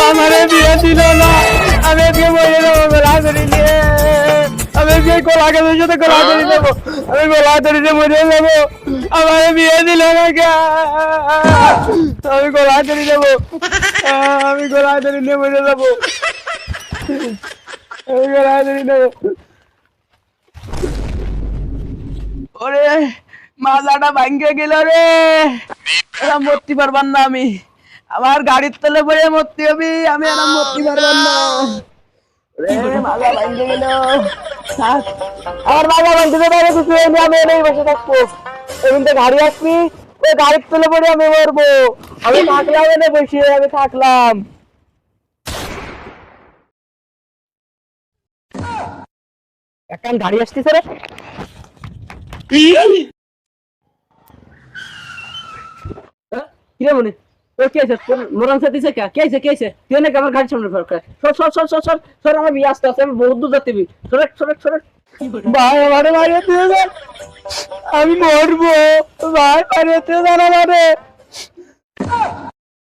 আমারে বিয়ে দিল না, আমি আজকে মরে যাবো গোলাধরি নিয়ে। আমি আজকে কোলাঘাটের সাথে গোলাধরি নেবো, আমি গোলাধরিতে মরে যাবো। আমারে বিয়ে দিল না কে? আমি গোলাধরি নেবো, আমি গোলাধরি নিয়ে মরে যাবো, আমি গোলাধরি নেবো। ওরে মাজাটা ভাঙ্গে গেল রে, এরা মরতে পারবার না। আমি আমার গাড়ির তলে পড়ে মরতে হবে, আমি এরা মরতে পারবার না। ওরে মাজা ভাঙ্গে গেল, আমার মাজা ভাঙ্গে গেলে কিছু হয়নি, আমি এনেই বসে থাকবো। এখন তো গাড়ি আসবি, ওই গাড়ির তলে পড়ে আমি মরবো। আমি থাকলাম এনে বসে, আমি থাকলাম। একটা গাড়ি আসতেছে রে, কিরে মনে তোর কি আছে? মোরান সাথে দিছে কে আছে? কে আছে? তুই না আমার গাড়ি সামনে ফরকা সর সর সর সর সর সর, আমার বিয়ে আসতে আসতে, আমি বহুত দূর যেতে সরে সরে সরে। ভাই আমারে মারিয়ে তুই যান, আমি মরবো ভাই, মারিয়ে তুই যান আমারে।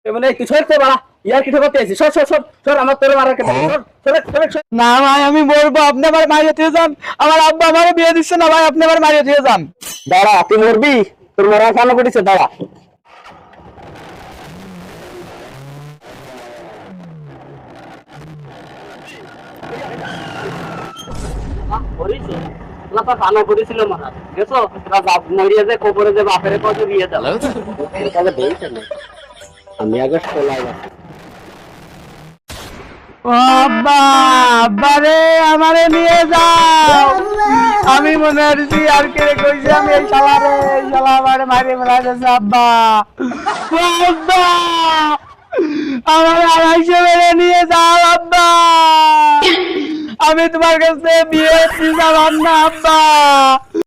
মানে তুই সরতে বাড়া, ইয়ার কি ঠকাতে আছিস? সর সর সর সর, আমার তোরে মারার কথা সর সরে সরে সর। না ভাই আমি মরবো, আপনি আমার মারিয়ে তুই যান। আমার আব্বা আমারে বিয়ে দিচ্ছে না ভাই, আপনি আমার মারিয়ে তুই যান। দাঁড়া, তুই মরবি? তোর মরার কেন করেছে? দাঁড়া। আমি আগে আমারে নিয়ে যাও, আমি মনে হচ্ছি আর কে কইছি, আমি এই শালারে, এই শালা আমারে মারিয়ে ফেলা যাচ্ছে। আব্বা আব্বা আমার আড়াইশো মেরে নিয়ে যাও আব্বা, আমি তোমার কাছে বিয়ে দিতে যাব না আব্বা।